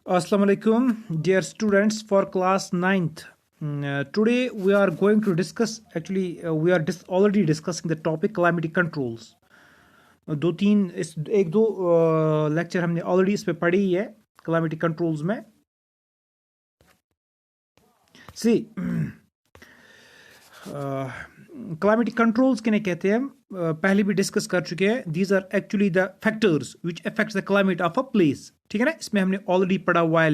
Assalamu alaikum, dear students for class 9th. Today we are going to discuss, we are already discussing the topic calamity controls. दो तीन इस एक दो lecture हमने already इस पे पढ़ी ही है calamity controls में. See, calamity controls किन्हें कहते हैं, पहले भी डिस्कस कर चुके हैं. These are actually the factors which affects the climate of a place. ठीक है ना. इसमें हमने ऑलरेडी पढ़ा हुआ है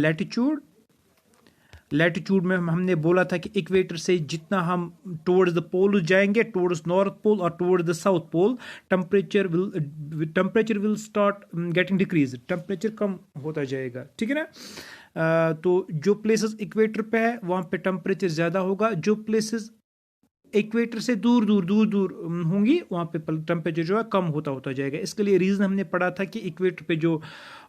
लैटिट्यूड में हमने बोला था कि इक्वेटर से जितना हम टुवर्ड्स द पोल जाएंगे, टुवर्ड्स नॉर्थ पोल और towards the South Pole, temperature will start getting decrease, temperature कम होता जाएगा. ठीक है ना. तो जो प्लेसेस इक्वेटर पे है वहाँ पे टेम्परेचर ज़्यादा होगा, जो प्लेसेस इक्वेटर से दूर होंगी वहाँ पे टेम्परेचर जो है कम होता जाएगा. इसके लिए रीज़न हमने पढ़ा था कि इक्वेटर पे जो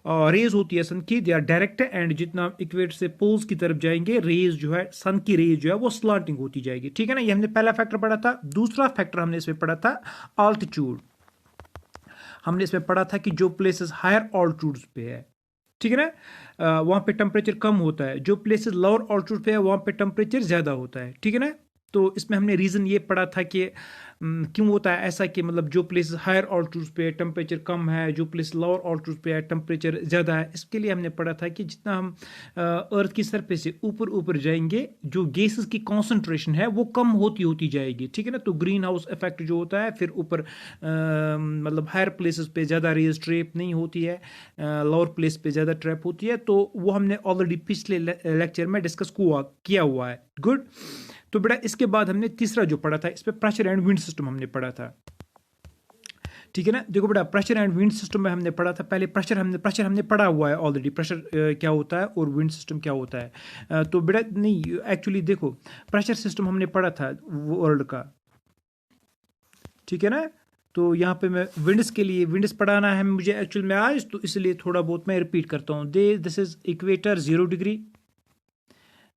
रेज होती है सन की, दे आर डायरेक्ट, एंड जितना इक्वेटर से पोल्स की तरफ जाएंगे रेज जो है, सन की रेज जो है वो स्लांटिंग होती जाएगी. ठीक है ना. ये हमने पहला फैक्टर पढ़ा था. दूसरा फैक्टर हमने इसमें पढ़ा था आल्टीट्यूड. हमने इसमें पढ़ा था कि जो प्लेसेस हायर ऑल्टीट्यूड्स पे है, ठीक है ना, वहाँ पे टेम्परेचर कम होता है, जो प्लेसेस लोअर ऑल्टीट्यूड पे है वहाँ पे टेम्परेचर ज़्यादा होता है. ठीक है ना. तो इसमें हमने रीज़न ये पढ़ा था कि क्यों होता है ऐसा, कि मतलब जो प्लेस हायर ऑल्टीट्यूड पे टेम्परेचर कम है, जो प्लेस लोअर ऑल्टीट्यूड पे है टेम्परेचर ज़्यादा है. इसके लिए हमने पढ़ा था कि जितना हम अर्थ की सरफेस से ऊपर जाएंगे, जो गैसेस की कॉन्सेंट्रेशन है वो कम होती जाएगी. ठीक है ना. तो ग्रीन हाउस इफेक्ट जो होता है, फिर ऊपर मतलब हायर प्लेसेस पे ज़्यादा रेज ट्रैप नहीं होती है, लोअर प्लेस पे ज़्यादा ट्रैप होती है. तो वो हमने ऑलरेडी पिछले लेक्चर में डिस्कस किया हुआ है. गुड. तो बेटा इसके बाद हमने तीसरा जो पढ़ा था, इस पे प्रेशर एंड विंड सिस्टम हमने पढ़ा था. ठीक है ना. देखो बेटा, प्रेशर एंड विंड सिस्टम में हमने पढ़ा था, पहले प्रेशर हमने पढ़ा हुआ है ऑलरेडी, प्रेशर क्या होता है और विंड सिस्टम क्या होता है. तो बेटा नहीं, एक्चुअली देखो, प्रेशर सिस्टम हमने पढ़ा था वर्ल्ड का. ठीक है ना. तो यहाँ पे मैं विंड्स के लिए विंड्स पढ़ाना है मुझे एक्चुअल में आज, तो इसलिए थोड़ा बहुत मैं रिपीट करता हूँ. This is equator 0 degree,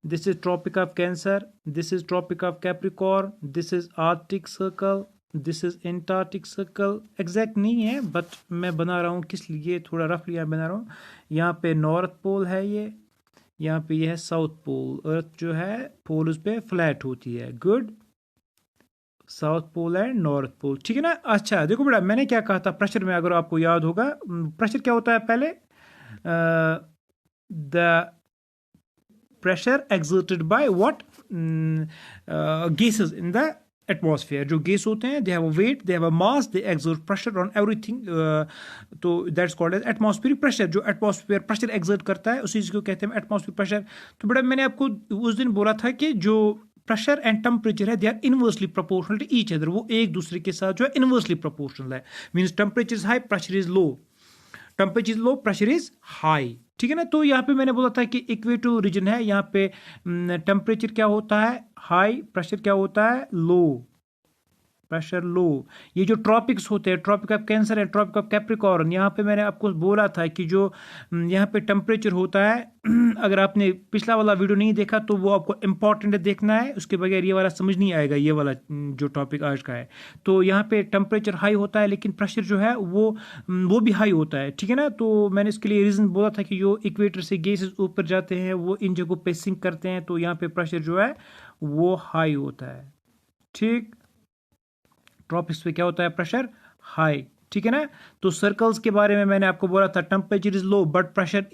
this is tropic of cancer, this is tropic of capricorn, this is arctic circle, this is antarctic circle. Exact नहीं है बट मैं बना रहा हूँ किस लिए, थोड़ा रफली यहाँ बना रहा हूँ. यहाँ पे नॉर्थ पोल है, ये यहाँ पे ये है साउथ पोल. अर्थ जो है पोल उस पर फ्लैट होती है. Good. South pole and north pole. ठीक है ना. अच्छा देखो बेटा, मैंने क्या कहा था प्रेशर में, अगर आपको याद होगा, प्रेशर क्या होता है पहले, the pressure exerted by what gases in the atmosphere. जो गैस होते हैं, they have a weight, they have a mass, they exert pressure on everything. तो that's called as atmospheric pressure. जो atmosphere pressure exert करता है उसी चीज को कहते हैं atmospheric pressure. तो बेटा मैंने आपको उस दिन बोला था कि जो प्रेशर एंड टेम्परेचर है, they are inversely proportional to each other. वो एक दूसरे के साथ जो है इनवर्सली प्रोपोर्शनल है. Means temperature is high, pressure is low, temperature is low, pressure is high. ठीक है ना. तो यहाँ पे मैंने बोला था कि इक्वेटर रीजन है, यहाँ पे टेम्परेचर क्या होता है, हाई, प्रेशर क्या होता है, लो, प्रेशर लो. ये जो ट्रॉपिक्स होते हैं, ट्रॉपिक ऑफ कैंसर है, ट्रॉपिक ऑफ कैप्रिकॉर्न, यहाँ पे मैंने आपको बोला था कि जो यहाँ पे टेम्परेचर होता है, अगर आपने पिछला वाला वीडियो नहीं देखा तो वो आपको इम्पॉर्टेंट देखना है, उसके बगैर ये वाला समझ नहीं आएगा, ये वाला जो टॉपिक आज का है. तो यहाँ पे टेम्परेचर हाई होता है लेकिन प्रेशर जो है वो भी हाई होता है. ठीक है ना. तो मैंने इसके लिए रीज़न बोला था कि जो इक्वेटर से गैसेस ऊपर जाते हैं वो इन जगहों पे सिंक करते हैं, तो यहाँ पे प्रेशर जो है वो हाई होता है. ठीक. ट्रॉपिक्स पे क्या होता है, प्रेशर हाई. ठीक है ना. तो सर्कल्स के बारे में मैंने आपको बोला था, temperature is low but pressure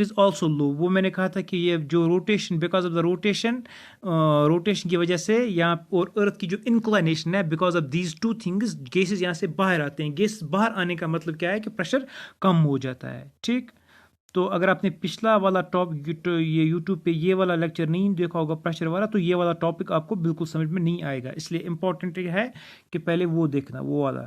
is also low. वो मैंने कहा था कि ये जो rotation, because of the rotation की वजह से यहाँ, और अर्थ की जो इंक्लाइनेशन है, because of these two things gases यहाँ से बाहर आते हैं. गैस बाहर आने का मतलब क्या है कि प्रेशर कम हो जाता है. ठीक. तो अगर आपने पिछला वाला टॉपिक ये यूट्यूब पे ये वाला लेक्चर नहीं देखा होगा प्रेशर वाला, तो ये वाला टॉपिक आपको बिल्कुल समझ में नहीं आएगा. इसलिए इंपॉर्टेंट है कि पहले वो देखना, वो वाला.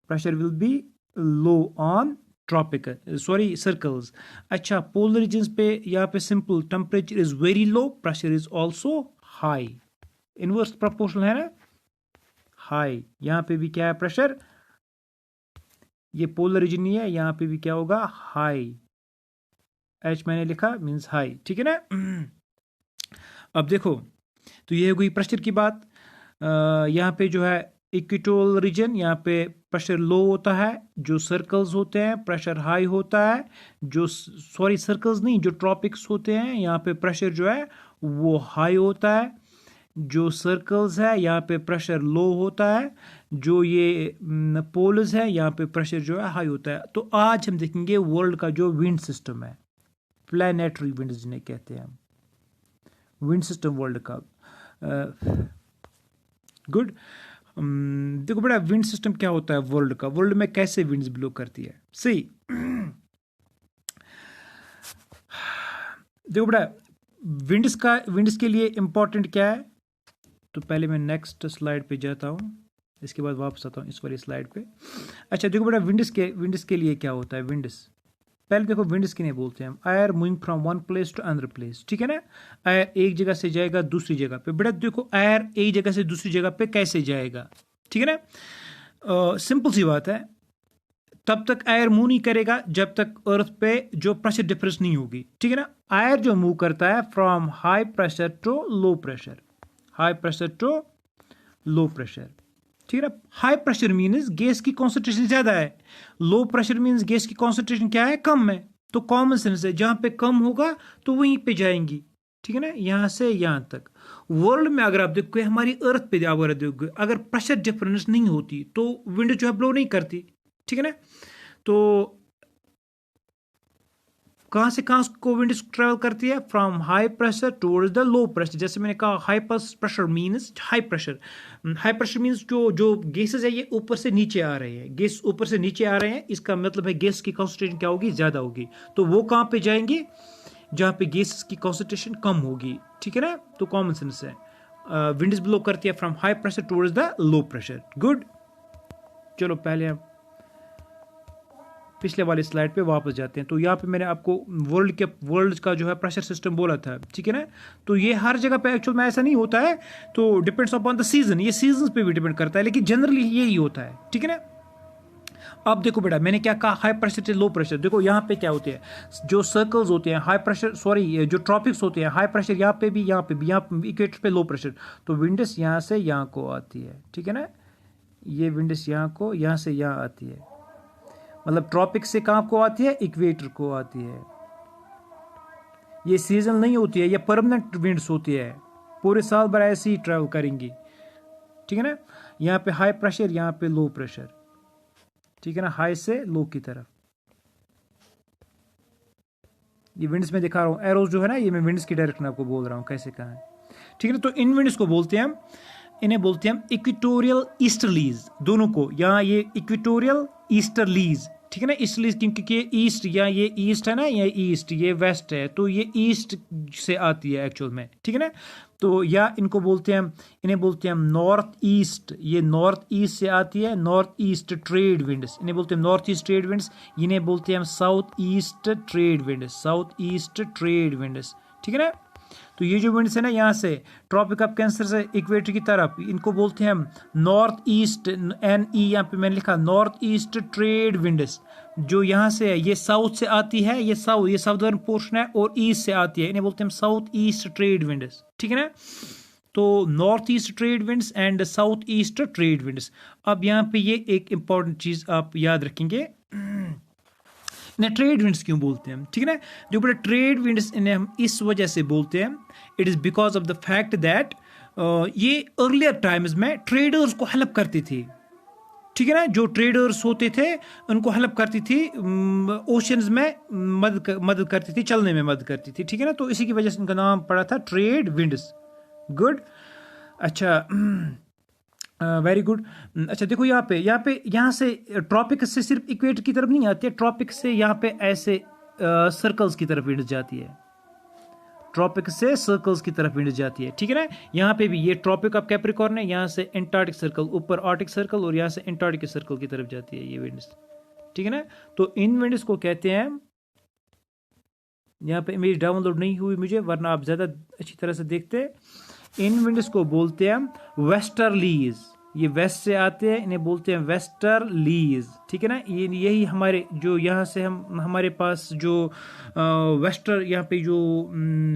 Pressure will be low on tropic, sorry circles. अच्छा, पोलर रीजन्स पे यहाँ पे simple, temperature is very low, pressure is also high. Inverse proportional है ना, हाई. यहाँ पे भी क्या है, प्रेशर, ये पोलर रीजन नहीं है, यहाँ पे भी क्या होगा, हाई. एच मैंने लिखा मीन्स हाई. ठीक है ना. अब देखो, तो ये हो गई प्रेशर की बात. यहाँ पे जो है इक्वेटोरियल रीजन, यहाँ पे प्रेशर लो होता है, जो सर्कल्स होते हैं प्रेशर हाई होता है, जो सॉरी सर्कल्स नहीं, जो ट्रॉपिक्स होते हैं यहाँ पे प्रेशर जो है वो हाई होता है, जो सर्कल्स है यहाँ पे प्रेशर लो होता है, जो ये पोल्स है यहाँ पे प्रेशर जो है हाई होता है। तो आज हम देखेंगे वर्ल्ड का जो विंड सिस्टम है, प्लैनेटरी विंड जिन्हें कहते हैं, विंड सिस्टम वर्ल्ड का। गुड। देखो बेटा विंड सिस्टम क्या होता है वर्ल्ड का, वर्ल्ड में कैसे विंड्स ब्लो करती है। सही। देखो बेटा विंड्स के लिए इंपॉर्टेंट क्या है, तो पहले मैं नेक्स्ट स्लाइड पे जाता हूँ, इसके बाद वापस आता हूँ इस वाली स्लाइड पे। अच्छा देखो बेटा विंड्स के लिए क्या होता है। विंड्स पहले देखो विंड्स किन्हें बोलते हैं हम, air moving from one place to another place, ठीक है ना। एयर एक जगह से जाएगा दूसरी जगह पे। बेटा देखो एयर एक जगह से दूसरी जगह पे कैसे जाएगा, ठीक है ना। सिंपल सी बात है, तब तक एयर मूव नहीं करेगा जब तक अर्थ पे जो प्रेशर डिफरेंस नहीं होगी, ठीक है ना। एयर जो मूव करता है from high pressure to low pressure, high pressure to low pressure, ठीक है ना। हाई प्रेशर मीन्स गैस की कॉन्सेंट्रेशन ज्यादा है, लो प्रेशर मीन्स गैस की कॉन्सेंट्रेशन क्या है, कम है। तो कॉमन सेंस है, जहां पे कम होगा तो वहीं पे जाएंगी, ठीक है ना, यहां से यहां तक। वर्ल्ड में अगर आप देखोगे, हमारी अर्थ पे अगर देखोगे, अगर प्रेशर डिफरेंस नहीं होती तो विंड जो है ब्लो नहीं करती, ठीक है ना। तो कहां से कहां को विंड ट्रेवल करती है, from high pressure towards the low pressure. जैसे मैंने कहा high pressure means high pressure, high pressure means जो गैसेस है ये ऊपर से नीचे आ रहे हैं, गैस ऊपर से नीचे आ रहे हैं, इसका मतलब है गैस की कॉन्सेंट्रेशन क्या होगी, ज्यादा होगी। तो वो कहां पे जाएंगे, जहां पे गैस की कॉन्सेंट्रेशन कम होगी, ठीक है ना। तो कॉमन सेंस है, विंड ब्लो करती है from high pressure towards the low pressure. Good. चलो पहले हम पिछले वाली स्लाइड पे वापस जाते हैं। तो यहाँ पे मैंने आपको वर्ल्ड का जो है प्रेशर सिस्टम बोला था, ठीक है ना। तो ये हर जगह पे एक्चुअल में ऐसा नहीं होता है, तो डिपेंड्स अपॉन द सीजन, ये सीजन पे भी डिपेंड करता है, लेकिन जनरली यही होता है, ठीक है ना। अब देखो बेटा मैंने क्या कहा, हाई प्रेशर से लो प्रेशर। देखो यहाँ पे क्या होते हैं, जो सर्कल्स होते हैं हाई प्रेशर, सॉरी जो ट्रॉपिक्स होते हैं हाई प्रेशर, यहाँ पे भी यहाँ पे इक्वेटर पे लो प्रेशर। तो विंडस यहाँ से यहाँ को आती है, ठीक है ना। ये विंडस यहाँ से यहाँ आती है, मतलब ट्रॉपिक से कहाँ को आती है, इक्वेटर को आती है। ये सीजन नहीं होती है, ये परमानेंट विंड्स होती है, पूरे साल भर ऐसे ही ट्रैवल करेंगी, ठीक है ना। यहाँ पे हाई प्रेशर, यहाँ पे लो प्रेशर, ठीक है ना, हाई से लो की तरफ। ये विंड्स में दिखा रहा हूँ, एरोज जो है ना, ये मैं विंड्स की डायरेक्शन आपको बोल रहा हूँ कैसे कहाँ है, ठीक है ना। तो इन विंड्स को बोलते हैं हम, इन्हें बोलते हैं हम इक्वेटोरियल ईस्टर्लीज, दोनों को। यहाँ ये इक्वेटोरियल ईस्टर्लीज, ठीक है ना, ईस्टर्लीज क्योंकि ये ईस्ट, या ये ईस्ट है ना, ये ईस्ट, ये वेस्ट है, तो ये ईस्ट से आती है एक्चुअल में, ठीक है ना। तो या इनको बोलते हैं, इन्हें बोलते हैं हम नॉर्थ ईस्ट, ये नॉर्थ ईस्ट से आती है, नॉर्थ ईस्ट ट्रेड विंड्स, इन्हें बोलते हैं नॉर्थ ईस्ट ट्रेड विंड्स। इन्हें बोलते हैं हम south east trade winds, south east trade winds, ठीक है ना। तो ये जो विंड्स है ना, यहाँ से ट्रॉपिक ऑफ कैंसर से इक्वेटर की तरफ, इनको बोलते हैं हम नॉर्थ ईस्ट, NE यहाँ पे मैंने लिखा नॉर्थ ईस्ट ट्रेड विंड्स। जो यहाँ से है ये साउथ से आती है, ये साउदर्न पोर्शन है, और ईस्ट से आती है, इन्हें बोलते हैं हम साउथ ईस्ट ट्रेड विंड्स, ठीक है ना। तो north east trade winds and south east trade winds. अब यहाँ पे ये एक इंपॉर्टेंट चीज आप याद रखेंगे, इन्हें ट्रेड विंड्स क्यों बोलते हैं हम, ठीक है ना। जो बड़े ट्रेड विंड्स इन्हें हम इस वजह से बोलते हैं, it is because of the fact that ये अर्लियर टाइम्स में ट्रेडर्स को हेल्प करती थी, ठीक है ना। जो ट्रेडर्स होते थे उनको हेल्प करती थी, ओशंस में मदद करती थी, चलने में मदद करती थी, ठीक है ना। तो इसी की वजह से इनका नाम पड़ा था ट्रेड विंड्स। गुड। अच्छा, वेरी गुड। अच्छा देखो यहाँ से ट्रॉपिक से सिर्फ इक्वेटर की तरफ नहीं आती है, ट्रॉपिक से यहाँ पे ऐसे सर्कल्स की तरफ विंड जाती है, ट्रॉपिक से सर्कल्स की तरफ विंड जाती है, ठीक है ना। यहाँ पे भी ये ट्रॉपिक ऑफ कैप्रिकॉर्न है, यहाँ से एंटार्क्टिक सर्कल, ऊपर आर्टिक सर्कल, और यहाँ से एंटार्क्टिक सर्कल की तरफ जाती है ये विंड्स, ठीक है ना। तो इन विंड्स को कहते हैं, यहाँ पे इमेज डाउनलोड नहीं हुई मुझे, वरना आप ज्यादा अच्छी तरह से देखते। इन विंड्स को बोलते हैं वेस्टर्लीज, ये वेस्ट से आते हैं, इन्हें बोलते हैं वेस्टर्लीज, ठीक है ना। ये यही हमारे जो यहाँ से हमारे पास जो यहाँ पे जो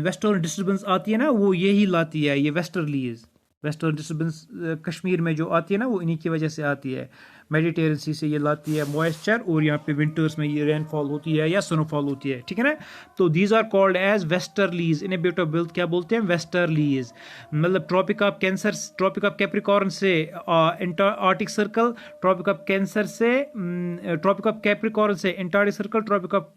वेस्टर्न डिस्टर्बेंस आती है ना, वो यही लाती है, ये वेस्टर्लीज, वेस्टर्न डिस्टर्बेंस कश्मीर में जो आती है ना, वो इन्हीं की वजह से आती है। मेडिटेरियन सी से ये लाती है मॉइस्चर, और यहाँ पे विंटर्स में ये रेनफॉल होती है या स्नोफॉल होती है, ठीक है ना। तो these are called as westerlies. इन्हें बेट ऑफ बर्थ क्या बोलते हैं? वेस्टर्लीज। मतलब Tropic of cancer, tropic of Capricorn से Arctic circle, tropic of cancer से ट्रॉपिक ऑफ कैप्रिकॉर्न से Antarctic Circle, tropic of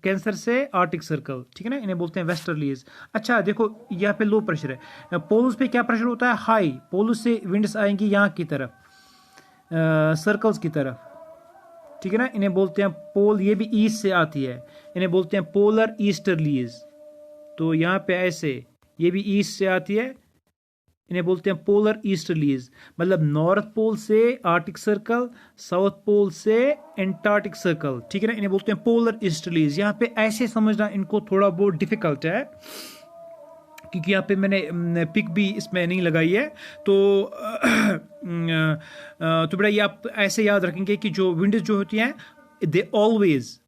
cancer से आर्टिक सर्कल, ठीक है ना। इन्हें बोलते हैं वेस्टर्लीज। अच्छा देखो, यहाँ पे लो प्रेशर है, पोल्स पे क्या प्रेशर होता है? हाई। पोल्स से विंड्स आएंगी यहाँ की तरफ, सर्कल्स की तरफ, ठीक है ना। इन्हें बोलते हैं पोल, ये भी ईस्ट से आती है, इन्हें बोलते हैं पोलर ईस्टर्लीज। तो यहाँ पे ऐसे, ये भी ईस्ट से आती है, इन्हें बोलते हैं पोलर ईस्टर्लीज। मतलब नॉर्थ पोल से आर्टिक सर्कल, साउथ पोल से एंटार्टिक सर्कल, ठीक है ना। इन्हें बोलते हैं पोलर ईस्टर्लीज। यहाँ पे ऐसे समझना इनको थोड़ा बहुत डिफिकल्ट है, क्योंकि यहाँ पे मैंने पिक भी इसमें नहीं लगाई है। तो बेटा ये आप ऐसे याद रखेंगे कि जो विंड्स जो होती हैं, they always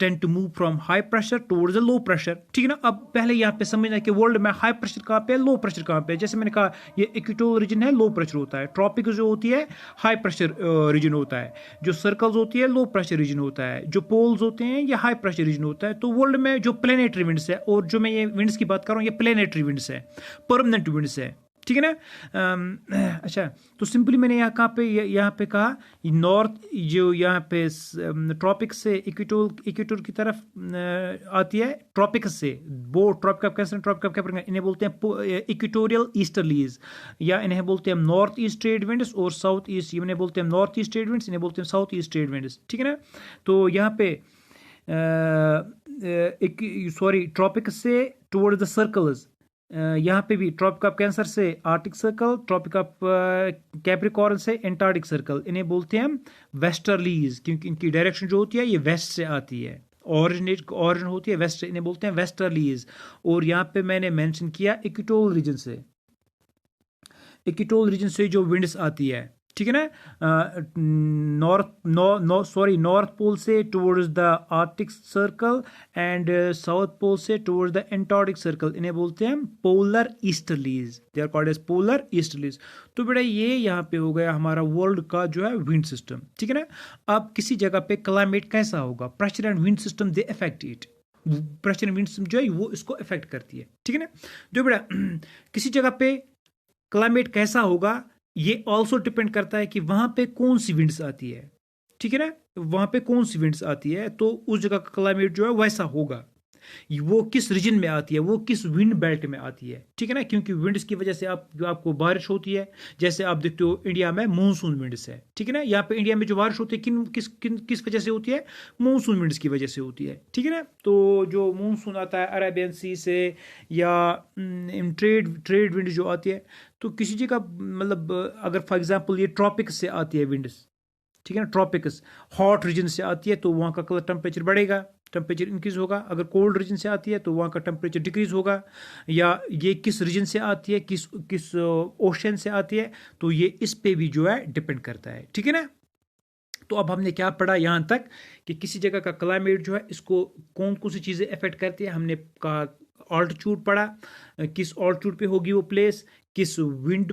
tend to move from high pressure towards a low pressure, ठीक है ना। अब पहले यहाँ पे समझना कि वर्ल्ड में हाई प्रेशर कहाँ पे है, लो प्रेशर कहाँ पे है। जैसे मैंने कहा, ये इक्वेटोरियल रीजन है, लो प्रेशर होता है। ट्रॉपिक जो होती है, हाई प्रेशर रीजन होता है। जो सर्कल्स होती है, लो प्रेशर रीजन होता है। जो पोल्स होते हैं, ये हाई प्रेशर रीजन होता है। तो वर्ल्ड में जो प्लेनेटरी विंड्स है, और जो मैं ये विंड्स की बात कर रहा हूँ, ये प्लेनेटरी विंड्स है, परमानेंट विंड्स है, ठीक है ना। अच्छा, तो सिंपली मैंने यहाँ कहाँ पे, यहाँ पे कहा नॉर्थ, जो यहाँ पे ट्रॉपिक से इक्वेटोर की तरफ आती है, ट्रॉपिक से वो tropic of cancer, tropic of capricorn, इन्हें बोलते हैं इक्वेटोरियल ईस्टर्लीज, या इन्हें बोलते हैं नॉर्थ ईस्ट ट्रेड विंड्स, और साउथ ईस्ट, इन्हें बोलते हैं नॉर्थ ईस्ट ट्रेड विंड्स, इन्हें बोलते हैं साउथ ईस्ट ट्रेड विंड्स, ठीक है ना। तो यहाँ पे सॉरी, ट्रॉपिक से टुवर्ड द सर्कल्स, यहाँ पे भी ट्रॉपिक ऑफ कैंसर से Arctic circle, tropic of Capricorn से एंटार्टिक सर्कल, इन्हें बोलते हैं हम वेस्टर्लीज, क्योंकि इनकी डायरेक्शन जो होती है ये वेस्ट से आती है, ऑरिजिन होती है वेस्ट से, इन्हें बोलते हैं वेस्टर्लीज। और यहाँ पे मैंने मेंशन किया इक्वेटोरियल रीजन से, इक्वेटोरियल रीजन से जो विंड्स आती है, ठीक है ना। नॉर्थ पोल से towards the arctic circle, and south pole से टुवर्ड्स द एंटार्टिक सर्कल, इन्हें बोलते हैं polar easterlies. They are called as polar easterlies. तो बेटा ये यहाँ पे हो गया हमारा वर्ल्ड का जो है विंड सिस्टम, ठीक है ना। अब किसी जगह पे क्लाइमेट कैसा होगा, pressure and wind system they affect it, pressure and wind system जो है वो इसको अफेक्ट करती है, ठीक है ना। जो बेटा किसी जगह पे क्लाइमेट कैसा होगा, ये ऑल्सो डिपेंड करता है कि वहां पे कौन सी विंड्स आती है, ठीक है ना। वहां पे कौन सी विंड्स आती है, तो उस जगह का क्लाइमेट जो है वैसा होगा। वो किस रीजन में आती है, वो किस विंड बेल्ट में आती है, ठीक है ना। क्योंकि विंड्स की वजह से आपको बारिश होती है। जैसे आप देखते हो इंडिया में मानसून विंड्स है, ठीक है ना। यहाँ पे इंडिया में जो बारिश होती है किस वजह से होती है, मानसून विंड्स की वजह से होती है, ठीक है ना। तो जो मानसून आता है अरेबियन सी से, या ट्रेड विंड जो आती है, तो किसी जगह मतलब अगर फॉर एग्जाम्पल ये ट्रॉपिक्स से आती है विंड्स, ठीक है ना, ट्रॉपिक्स हॉट रीजन से आती है, तो वहाँ का टेम्परेचर बढ़ेगा, टेम्परेचर इंक्रीज होगा। अगर कोल्ड रीजन से आती है तो वहाँ का टेम्परेचर डिक्रीज होगा। या ये किस रीजन से आती है, किस ओशन से आती है, तो ये इस पे भी जो है डिपेंड करता है, ठीक है ना। तो अब हमने क्या पढ़ा यहाँ तक कि किसी जगह का क्लाइमेट जो है इसको कौन कौन सी चीज़ें अफेक्ट करती है। हमने कहा ऑल्टीट्यूड पढ़ा, किस ऑल्टीट्यूड पे होगी वो प्लेस, किस विंड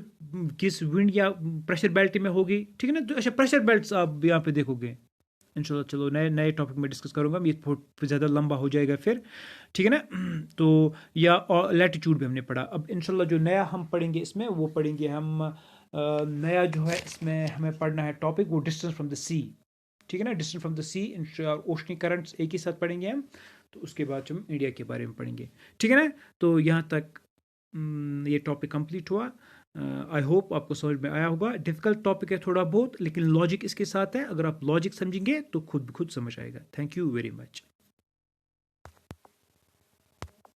या प्रेशर बेल्ट में होगी, ठीक है ना। तो अच्छा, प्रेशर बेल्ट्स आप यहाँ पे देखोगे इंशाल्लाह। चलो नए टॉपिक में डिस्कस करूंगा, ये बहुत ज़्यादा लंबा हो जाएगा फिर, ठीक है ना। तो या लैटिट्यूड भी हमने पढ़ा। अब इंशाल्लाह जो नया हम पढ़ेंगे इसमें, वो पढ़ेंगे हम नया जो है इसमें हमें पढ़ना है टॉपिक, वो डिस्टेंस फ्रॉम द सी, ठीक है ना। Distance from the sea, oceanic currents एक ही साथ पढ़ेंगे हम। तो उसके बाद हम इंडिया के बारे में पढ़ेंगे, ठीक है ना। तो यहाँ तक ये टॉपिक कंप्लीट हुआ। आई होप आपको समझ में आया होगा। डिफिकल्ट टॉपिक है थोड़ा बहुत, लेकिन लॉजिक इसके साथ है। अगर आप लॉजिक समझेंगे तो खुद समझ आएगा। Thank you very much.